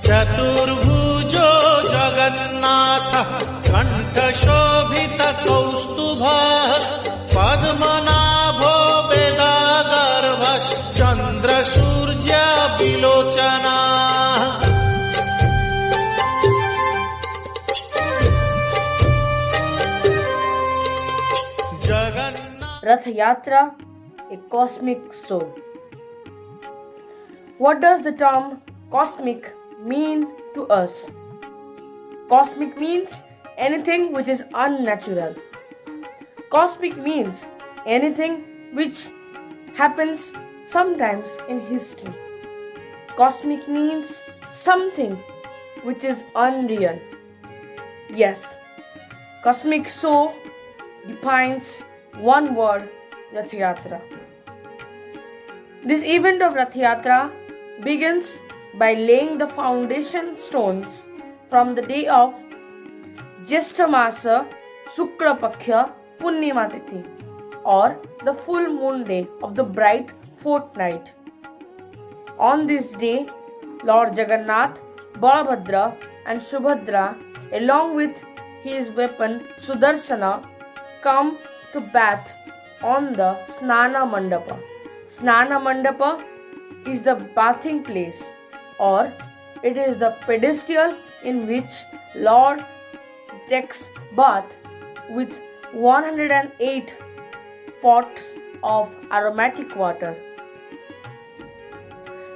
चतुर्भुजो जगन्नाथः कण्ठशोभितकौस्तुभः पद्मनाभो वेदागर्भश्चन्द्रसूर्यविलोचनाः। Ratha Yatra, a cosmic soul. What does the term cosmic mean to us? Cosmic means anything which is unnatural. Cosmic means anything which happens sometimes in history. Cosmic means something which is unreal. Yes, cosmic soul defines one word, Ratha Yatra. This event of Ratha Yatra begins by laying the foundation stones from the day of Jyeshtha Masa Shukla Paksha Punnima Tithi, or the full moon day of the bright fortnight. On this day, Lord Jagannath, Balabhadra and Subhadra, along with his weapon Sudarshana, come to bath on the Snana Mandapa. Snana Mandapa is the bathing place, or it is the pedestal in which Lord takes bath with 108 pots of aromatic water.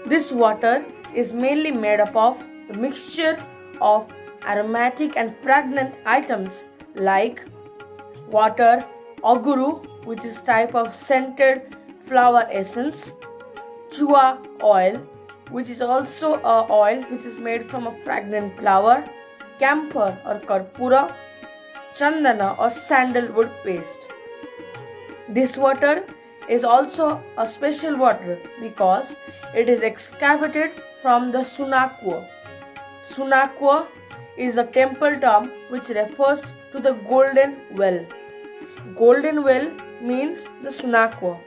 This water is mainly made up of the mixture of aromatic and fragrant items like water, aguru, which is type of scented flower essence, chua oil, which is also a oil which is made from a fragrant flower, camphor or karpura, chandana or sandalwood paste. This water is also a special water because it is excavated from the Sunakwa. Sunakwa is a temple term which refers to the golden well. Golden well means the Sunakwa.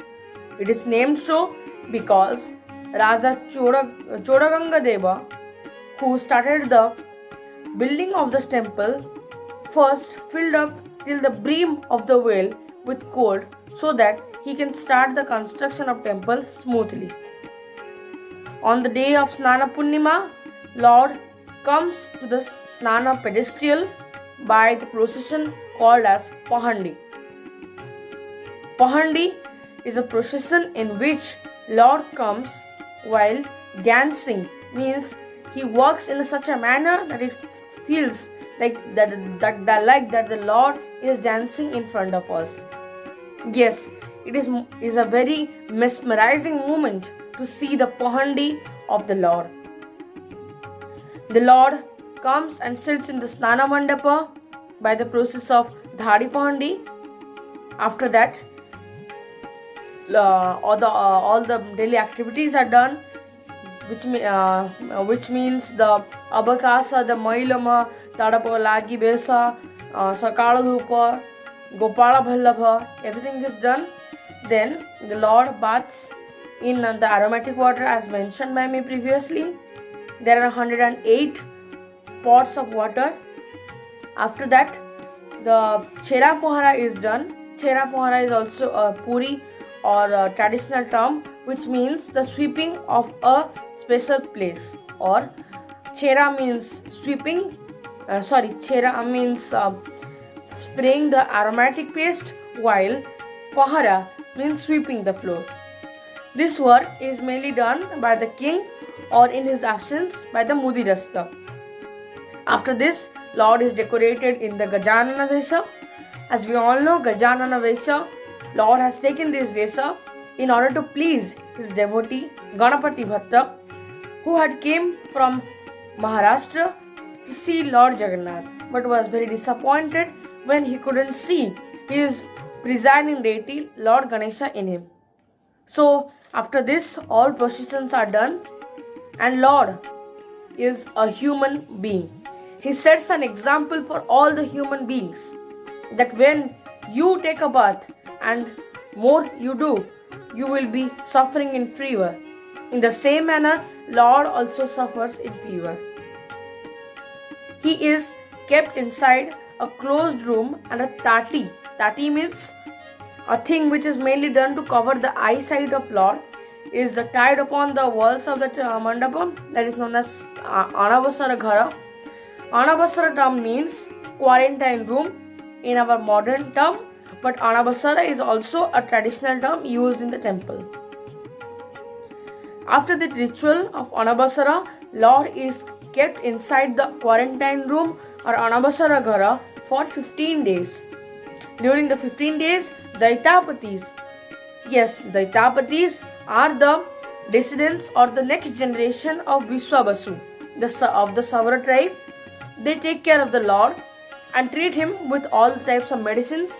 It is named so because Raja Chodaganga Deva, who started the building of this temple, first filled up till the brim of the well with gold so that he can start the construction of temple smoothly. On the day of Snana Punnima, Lord comes to the Snana pedestal by the procession called as Pahandi. Pahandi is a procession in which Lord comes while dancing, means he walks in such a manner that it feels like that the Lord is dancing in front of us. Yes, it is a very mesmerizing moment to see the Pahandi of the Lord. The Lord comes and sits in the Snana Mandapa by the process of Dhari Pahandi. After that, all the daily activities are done, which means the abakasa, the mailama, tadapa lagi besa, sakala rupa, gopala bhallabha, everything is done. Then the Lord baths in the aromatic water as mentioned by me previously. There are 108 pots of water. After that, the Chera Pohara is done. Chera Pohara is also a puri or a traditional term which means the sweeping of a special place, or Chera means sweeping, Chera means spraying the aromatic paste, while Pahara means sweeping the floor. This work is mainly done by the king or in his absence by the Mudirasta. After this, Lord is decorated in the Gajanana Vesa. As we all know, Gajanana Vesa, Lord has taken this Vesa in order to please his devotee Ganapati Bhatta, who had came from Maharashtra to see Lord Jagannath, but was very disappointed when he couldn't see his presiding deity Lord Ganesha in him. So after this, all processions are done, and Lord is a human being. He sets an example for all the human beings that when you take a bath and more you do, you will be suffering in fever. In the same manner, Lord also suffers in fever. He is kept inside a closed room and a tati. Tati means a thing which is mainly done to cover the eyesight of Lord, is tied upon the walls of the mandapam, that is known as Anavasara Ghara. Anavasara term means quarantine room in our modern term, but Anavasara is also a traditional term used in the temple. After the ritual of Anavasara, Lord is kept inside the quarantine room or Anavasara Ghara for 15 days. During the 15 days, the Ytapatis are the descendants or the next generation of Viswabasu, of the Savara tribe. They take care of the Lord and treat him with all the types of medicines,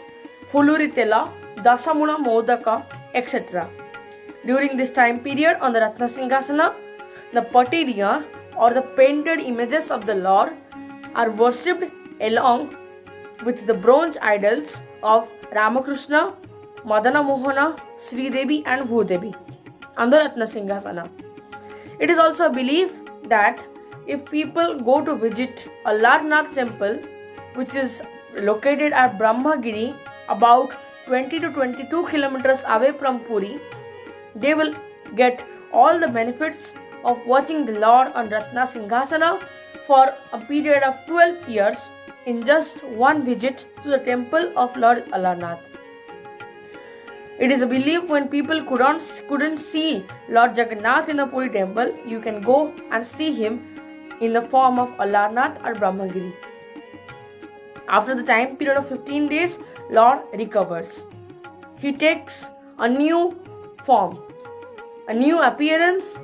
Fuluritela, Dasamuna Modaka, etc. During this time period on the Ratna Singhasana, the patidia or the painted images of the Lord are worshipped along with the bronze idols of Ramakrishna, Madana Mohana, Sri Devi and Bhudevi on the Ratna Singhasana. It is also a belief that if people go to visit a Larnath temple, which is located at Brahmagiri, about 20 to 22 kilometers away from Puri, they will get all the benefits of watching the Lord on Ratna Singhasana for a period of 12 years in just one visit to the temple of Lord Alarnath. It is a belief when people couldn't see Lord Jagannath in the Puri temple, you can go and see him in the form of Alarnath or Brahmagiri. After the time period of 15 days, Lord recovers. He takes a new form, a new appearance,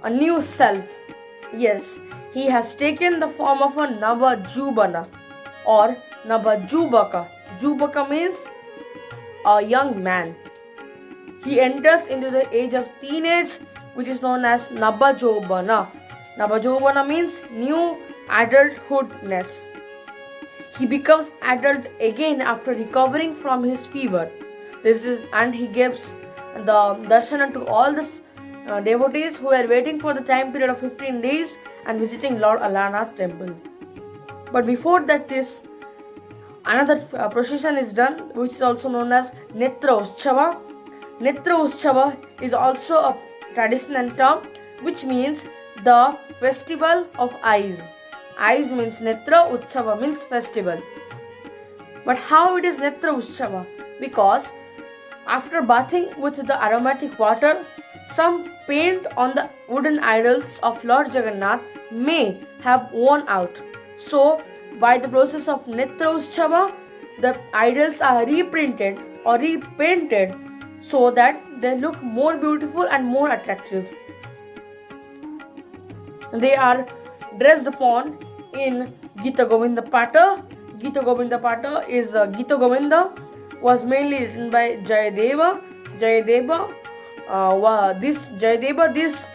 a new self. Yes, he has taken the form of a Navajubana or Navajubaka. Jubaka means a young man. He enters into the age of teenage, which is known as Nabajobana. Nabajobana means new adulthoodness. He becomes adult again after recovering from his fever. And he gives the darshan to all the devotees who are waiting for the time period of 15 days and visiting Lord Alarnath temple. But before that is another procession is done, which is also known as Netra Uschava. Netra Uschava is also a traditional term which means the festival of eyes. Eyes means Netra, Uschava means festival. But how it is Netra Uschava? Because after bathing with the aromatic water, some paint on the wooden idols of Lord Jagannath may have worn out. So, by the process of Netra Uschava, the idols are reprinted or repainted so that they look more beautiful and more attractive. They are dressed upon in Gita Govinda Pata. Gita Govinda Pata is Gita Govinda was mainly written by Jayadeva. This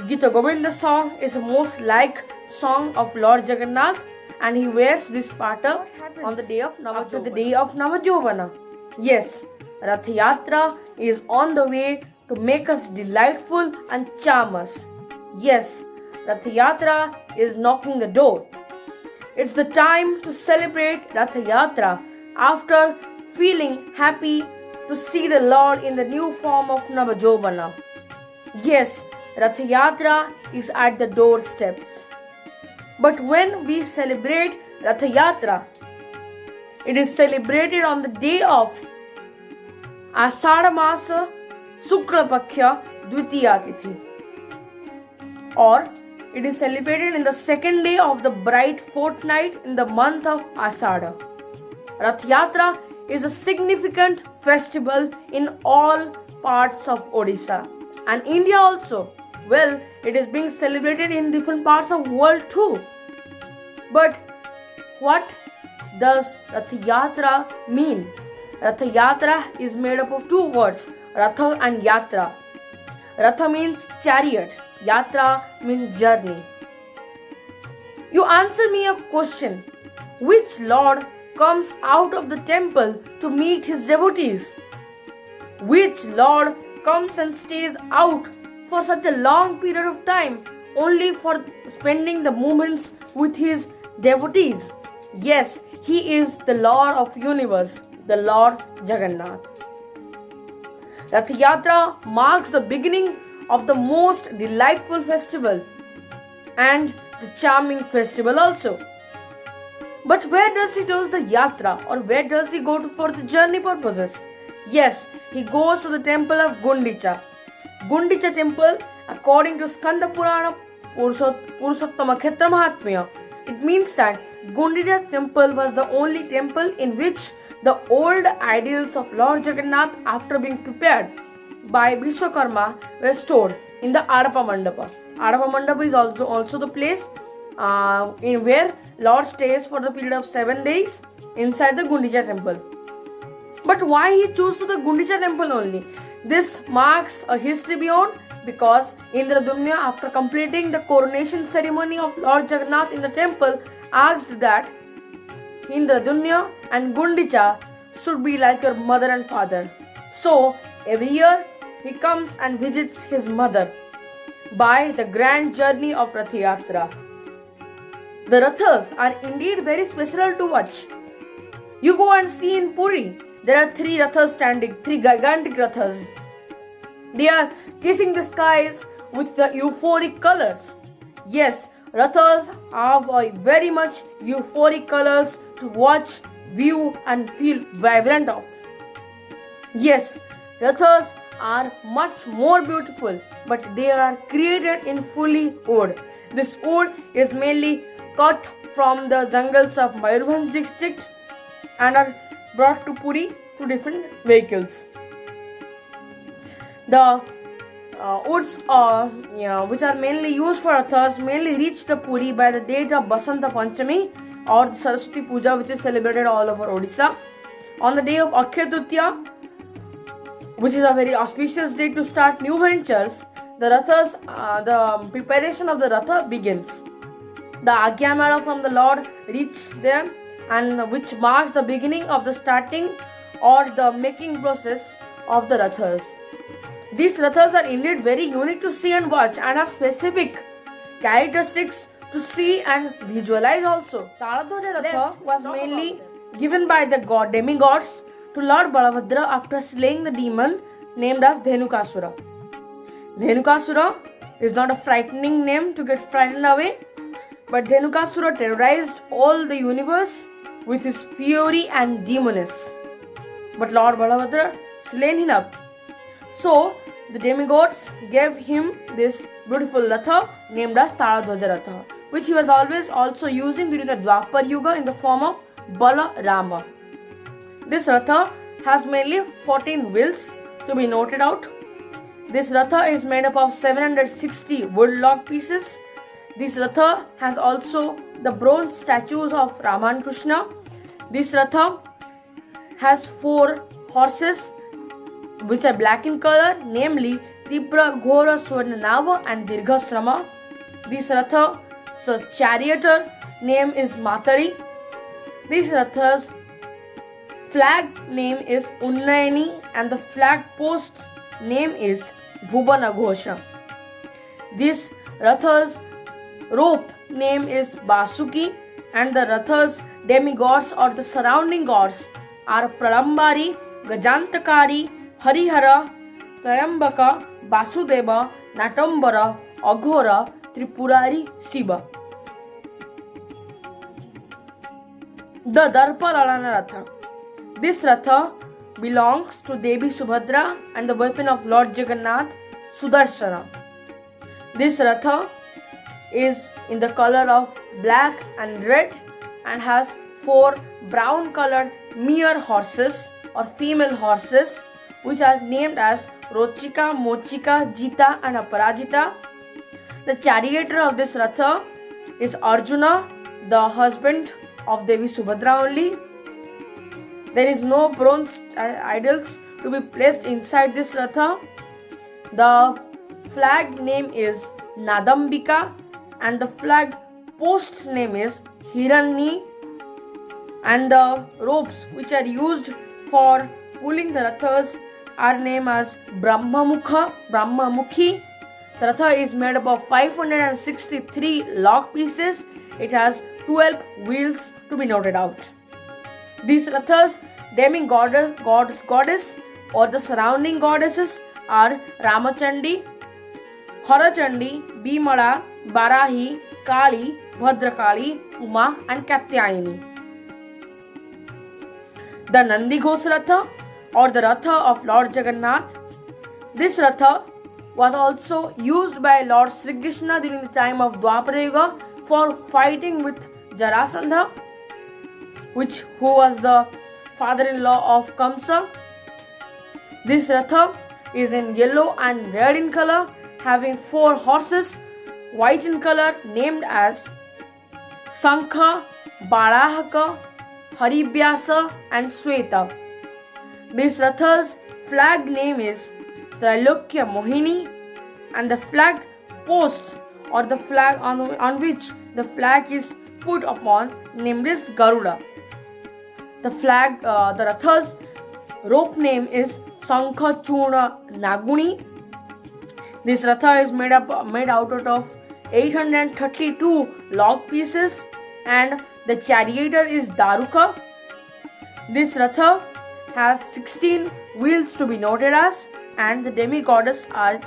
Gita Govinda song is the most liked song of Lord Jagannath, and he wears this pata on the day of Navajovana. After the day of Navajovana. Yes, Ratha Yatra is on the way to make us delightful and charm us. Yes, Ratha Yatra is knocking the door. It's the time to celebrate Ratha Yatra after feeling happy to see the Lord in the new form of Navajovana. Yes, Ratha Yatra is at the doorsteps. But when we celebrate Ratha Yatra, it is celebrated on the day of Ashadha Masa Shukla Paksha Dvitiya Tithi, or it is celebrated in the second day of the bright fortnight in the month of Ashadha. Ratha Yatra is a significant festival in all parts of Odisha and India also. Well, it is being celebrated in different parts of the world too. But what does Ratha Yatra mean? Ratha Yatra is made up of two words, Ratha and Yatra. Ratha means chariot, Yatra means journey. You answer me a question. Which Lord comes out of the temple to meet his devotees? Which Lord comes and stays out for such a long period of time only for spending the moments with his devotees. Yes, he is the Lord of universe, the Lord Jagannath. Ratha Yatra marks the beginning of the most delightful festival and the charming festival also. But where does he do the yatra, or where does he go for the journey purposes? Yes, he goes to the temple of Gundicha. Gundicha temple, according to Skanda Purana Purushottama Khetra Mahatmya, it means that Gundicha temple was the only temple in which the old idols of Lord Jagannath, after being prepared by Vishwakarma, were stored in the Adapa Mandapa. Adapa Mandapa is also the place in where Lord stays for the period of 7 days inside the Gundicha temple. But why he chose the Gundicha temple only? This marks a history beyond, because Indradumya, after completing the coronation ceremony of Lord Jagannath in the temple, asked that Indradumya and Gundicha should be like your mother and father. So every year he comes and visits his mother by the grand journey of Ratha Yatra. The Rathas are indeed very special to watch. You go and see in Puri, there are 3 Rathas standing, 3 gigantic Rathas. They are kissing the skies with the euphoric colors. Yes, Rathas have a very much euphoric colors to watch, view and feel vibrant of. Yes, Rathas are much more beautiful, but they are created in fully wood. This wood is mainly cut from the jungles of Mayurbhanj district and are brought to Puri through different vehicles. The woods which are mainly used for Rathas mainly reach the Puri by the date of Basanta Panchami or the Saraswati Puja, which is celebrated all over Odisha. On the day of Akshaya Tritiya, which is a very auspicious day to start new ventures, the preparation of the Ratha begins. The Agya Mela from the Lord reaches there, and which marks the beginning of the starting or the making process of the Rathas. These Rathas are indeed very unique to see and watch and have specific characteristics to see and visualize also. Taladhwaja Ratha was mainly given by the demigods to Lord Balabhadra after slaying the demon named as Dhenukasura. Dhenukasura is not a frightening name to get frightened away, but Dhenukasura terrorized all the universe with his fury and demonism. But Lord Balabhadra slain him up. So the demigods gave him this beautiful Ratha named as Taladhwaja Ratha, which he was always also using during the Dwapar Yuga in the form of Balarama. This Ratha has mainly 14 wheels to be noted out. This Ratha is made up of 760 wood log pieces. This Ratha has also the bronze statues of Rama and Krishna. This Ratha has 4 horses which are black in color, namely Tipra, Ghora, Swarnanava and Dirghasrama. This Ratha's charioteer name is Matari. This Ratha's flag name is Unnayani and the flag post name is Bhubaneswar. This Ratha's rope name is Basuki, and the Ratha's demigods or the surrounding gods are Pralambari, Gajantakari, Harihara, Trayambaka, Vasudeva, Natambara, Aghora, Tripurari, Shiva. The Darpa Lalana Ratha. This Ratha belongs to Devi Subhadra and the weapon of Lord Jagannath, Sudarshana. This Ratha is in the color of black and red and has 4 brown colored mere horses or female horses which are named as Rochika, Mochika, Jita and Aparajita. The charioteer of this Ratha is Arjuna, the husband of Devi Subhadra only. There is no bronze idols to be placed inside this Ratha. The flag name is Nadambika and the flag post's name is Hiranni, and the ropes which are used for pulling the Rathas are named as Brahmamukhi. The Ratha is made up of 563 log pieces. It has 12 wheels to be noted out. These Rathas, goddess or the surrounding goddesses are Ramachandi, Harachandi, Bimala, Barahi, Kali, Bhadrakali, Uma and Katyayani. The Nandi Ghosh Ratha or the Ratha of Lord Jagannath. This Ratha was also used by Lord Shri Krishna during the time of Dwapara Yuga for fighting with Jarasandha, who was the father-in-law of Kamsa. This Ratha is in yellow and red in color, having 4 horses, white in color, named as Sankha, Balahaka, Harivyasa and Sweta. This Ratha's flag name is Trailokya Mohini, and the flag posts or the flag on which the flag is put upon named is Garuda. The Ratha's rope name is Sankha Churna Naguni. This Ratha is made out of 832 log pieces, and the charioteer is Daruka. This Ratha has 16 wheels to be noted as, and the demigoddess are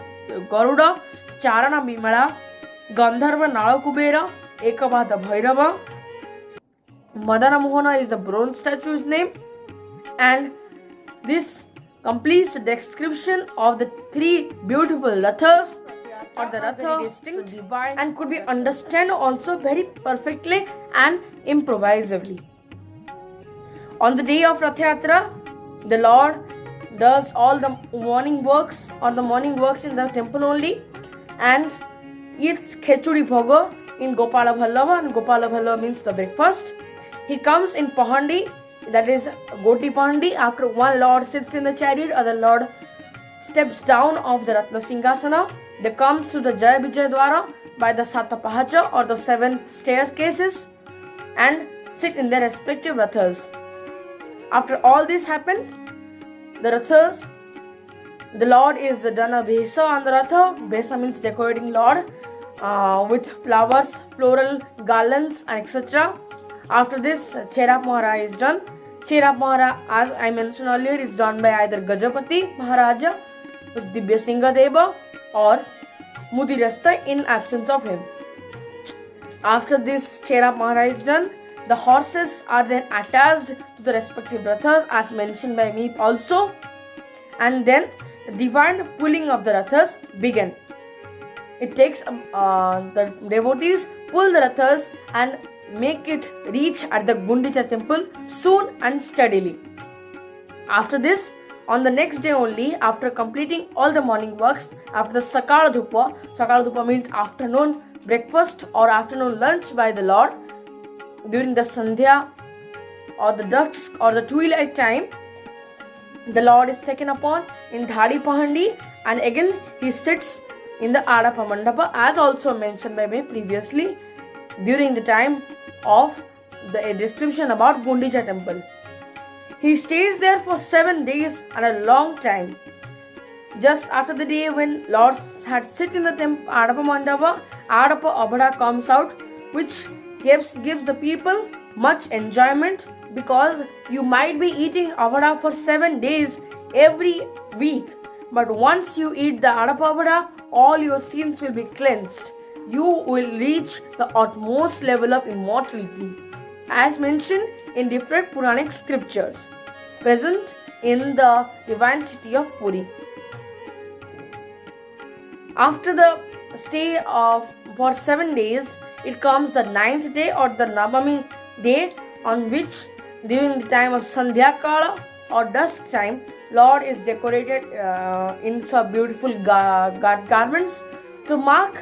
Garuda, Charana Bimala, Gandharva Nalakubera, Ekavada Bhairava. Madana Mohana is the bronze statue's name, and this completes the description of the 3 beautiful Rathas or the Ratha, distinct, divine, and could be understood also very perfectly and improvisively. On the day of Ratha Yatra, the Lord does all the morning works in the temple only, and eats Khechuri Bhoga in Gopala Bhallava, and Gopala Bhallava means the breakfast. He comes in Pahandi, that is Goti Pahandi. After one Lord sits in the chariot, other Lord steps down of the Ratna Singhasana. They comes to the Jaya Vijay Dwara by the Satapahacha or the 7 staircases and sit in their respective Rathas. After all this happened, the Rathas, the Lord is done a besa on the Ratha. Besa means decorating Lord with flowers, floral garlands and etc. After this, Cherap Mahara is done. Cherap Mahara, as I mentioned earlier, is done by either Gajapati Maharaja with Dibya Singha Deva or Mudirasta in absence of him. After this Cherap Mahara is done, the horses are then attached to the respective Rathas as mentioned by me also, and then the divine pulling of the Rathas begin. It takes the devotees pull the Rathas and make it reach at the Gundicha temple soon and steadily. After this, on the next day only, after completing all the morning works, after the Sakala Dhupa means afternoon breakfast or afternoon lunch by the Lord, during the Sandhya or the dusk or the twilight time, the Lord is taken upon in Dhadi Pahandi, and again he sits in the Adapa Mandapa as also mentioned by me previously during the time of the description about Gundicha temple. He stays there for 7 days and a long time. Just after the day when Lord had sit in the Adapa Mandapa, Adapa Abhada comes out, which gives the people much enjoyment, because you might be eating Avada for 7 days every week, but once you eat the Adapa Avada, all your sins will be cleansed. You will reach the utmost level of immortality, as mentioned in different Puranic scriptures present in the divine city of Puri. After the stay for 7 days, it comes the 9th day or the Navami day, on which during the time of Sandhya Kala or dusk time, Lord is decorated in some beautiful garments to mark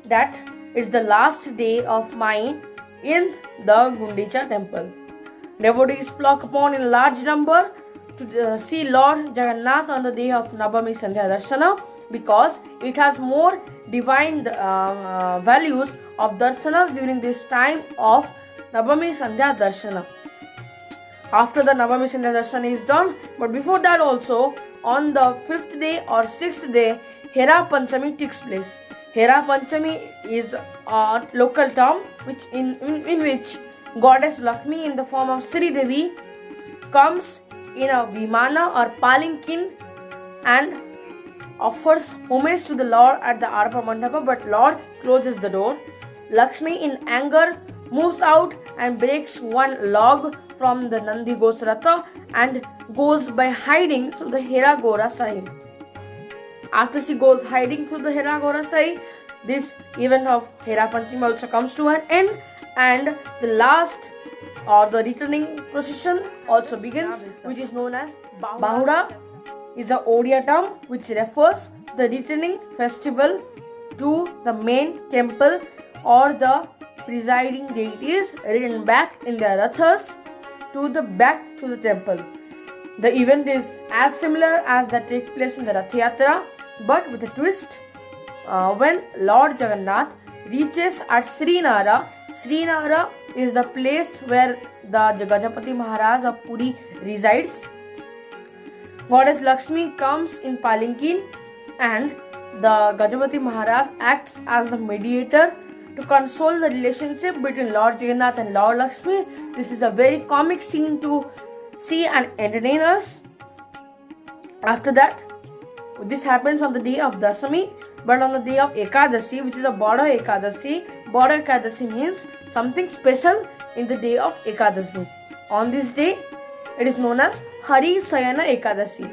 that it's the last day of mine in the Gundicha temple. Devotees flock upon in large number to see Lord Jagannath on the day of Navami Sandhya Darshana, because it has more divine values of darshanas during this time of Navami Sandhya Darshana. After the Navami Sandhya Darshana is done, but before that also, on the 5th day or 6th day, Hera Panchami takes place. Hera Panchami is a local term in which goddess Lakshmi in the form of Sri Devi comes in a vimana or palanquin and offers homage to the Lord at the Arpa Mandapa, but Lord closes the door. Lakshmi in anger moves out and breaks one log from the Nandi Ghosh Ratha and goes by hiding through the Hera Gora Sai. After she goes hiding through the Hera Gora Sai, this event of Hera Panchami also comes to an end, and the last or the returning procession also begins, which is known as Bahuda. Is a Odia term which refers to the returning festival to the main temple or the presiding deities ridden back in their rathas back to the temple. The event is as similar as that takes place in the Ratha Yatra, but with a twist. When Lord Jagannath reaches at Srinara is the place where the Gajapati Maharaj of Puri resides. Goddess Lakshmi comes in palanquin and the Gajapati Maharaj acts as the mediator to console the relationship between Lord Jagannath and Lord Lakshmi. This is a very comic scene to see and entertain us. After that, this happens on the day of Dasami, but on the day of Ekadasi, which is a border Ekadasi means something special in the day of Ekadasi. On this day, it is known as Hari Sayana Ekadasi.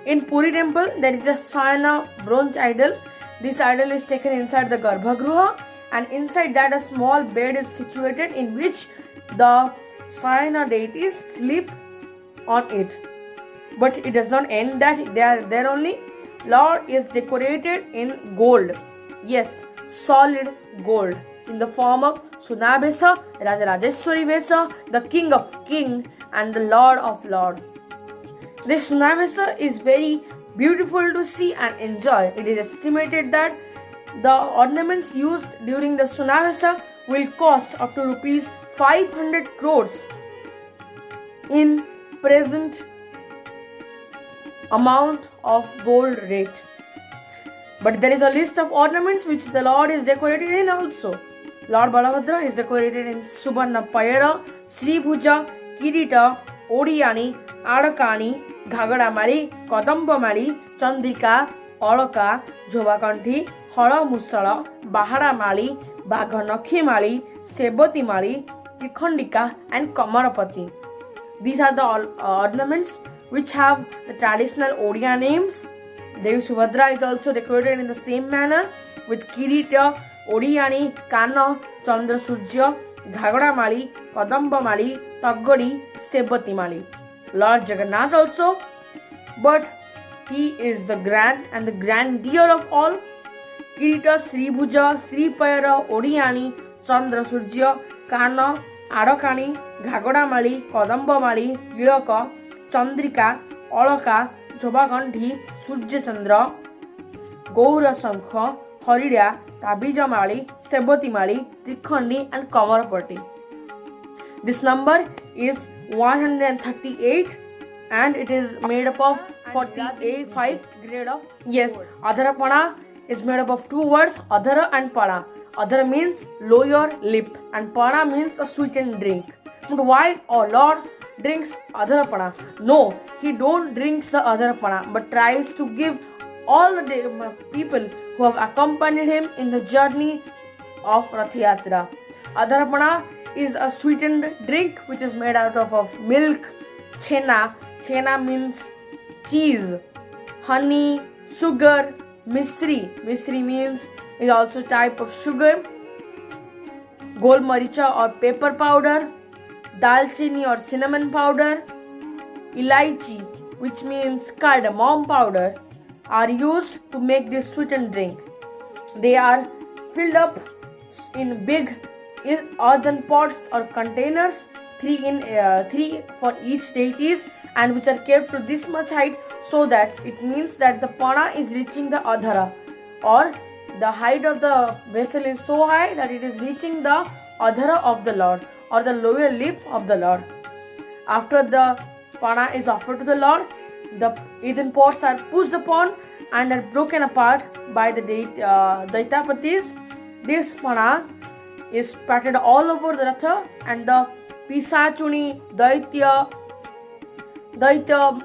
In Puri temple, there is a Sayana bronze idol. This idol is taken inside the Garbhagruha, and inside that a small bed is situated in which the Sayana deities sleep on it. But it does not end that they are there only. Lord is decorated in gold. Yes, solid gold in the form of Suna Besa, Rajarajeshwari Besa, the King of King and the Lord of Lord. This Suna Besa is very beautiful to see and enjoy. It is estimated that the ornaments used during the Suna Besa will cost up to rupees 500 crores in present amount of gold rate. But there is a list of ornaments which the Lord is decorated in also. Lord Balabhadra is decorated in Subarna Payara, Sri Bhuja, Kirita, Odiyani, Adakani, Ghagadamali, Kadambamali, Chandrika, Oloka, Jovakanthi, Hala Musala, Bahara Mali, Bhaganakhi Mali, Sebati Mali, Tikhandika and Kamarapati. These are the ornaments which have the traditional Odia names. Devi Subhadra is also decorated in the same manner with Kirita, Odiyani, Kana, Chandra Surya, Ghagada Mali, Kadamba Mali, Taggadi, Sebati Mali. Lord Jagannath also, but he is the grand and the grandeur of all. Kirita, Sri Bhuja, Sri Payara, Odiyani, Chandra Surya, Kana, Arakani, Ghagada Mali, Kadamba Mali, Yiraka, Chandrika, Oloka, Jobakanthi, Surya Chandra, Gaura Sankha, Horida, Tabija Mali, Sebati Mali, Trikhandi and Kamarapati. This number is 138 and it is made up of 5 grade of. Yes, Adharapana is made up of two words, Adhara and Pada. Adhara means lower lip and Pada means a sweetened drink. But why our Lord drinks Adharapana? No, he don't drinks the Adharapana but tries to give all the people who have accompanied him in the journey of Ratha Yatra. Adharapana is a sweetened drink which is made out of milk, chena. Chena means cheese, honey, sugar, misri. Misri means is also a type of sugar, gol maricha or pepper powder, dalchini or cinnamon powder, elaichi which means cardamom powder are used to make this sweetened drink. They are filled up in big earthen pots or containers, three for each deities, and which are kept to this much height so that it means that the pana is reaching the adhara, or the height of the vessel is so high that it is reaching the adhara of the Lord or the lower lip of the Lord. After the pana is offered to the Lord, the earthen pots are pushed upon and are broken apart by the Daitapatis. This pana is spattered all over the Ratha, and the Pisachuni, Daitya,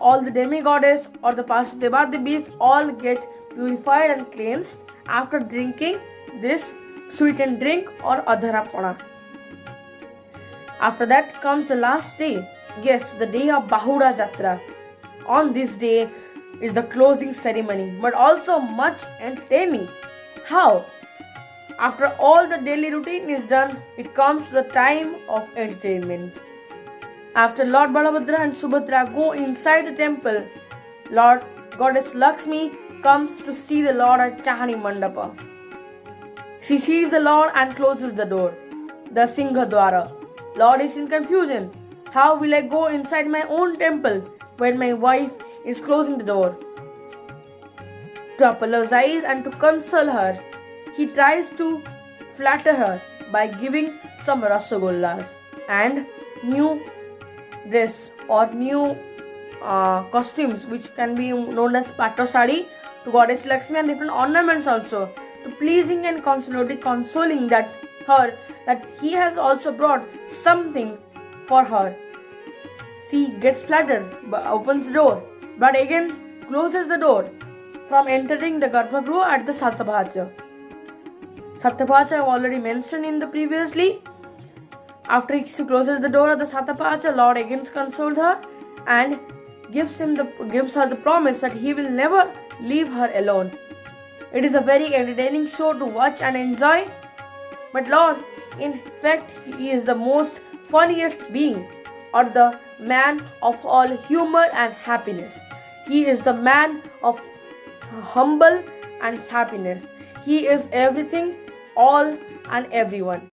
all the demigoddess or the Devadebis all get purified and cleansed after drinking this sweetened drink or Adharapana. After that comes the last day. Yes, the day of Bahura Yatra. On this day is the closing ceremony, but also much entertaining. How? After all the daily routine is done, it comes to the time of entertainment. After Lord Balabhadra and Subhadra go inside the temple, Lord Goddess Lakshmi comes to see the Lord at Chahani Mandapa. She sees the Lord and closes the door, the Singha Dwara. Lord is in confusion. How will I go inside my own temple when my wife is closing the door? To apologize and to console her, he tries to flatter her by giving some rasagollas and new dress or new costumes, which can be known as patto sari, to Goddess Lakshmi, and different ornaments also, to pleasing and consoling that he has also brought something for her. She gets flattered, opens the door, but again closes the door from entering the Garbhagriha at the Satabhaja. Satabhaja I have already mentioned in the previously. After she closes the door of the Satabhaja, Lord again consoled her and gives her the promise that he will never leave her alone. It is a very entertaining show to watch and enjoy. But Lord, in fact, he is the most funniest being, or the man of all humor and happiness. He is the man of humble and happiness. He is everything, all and everyone.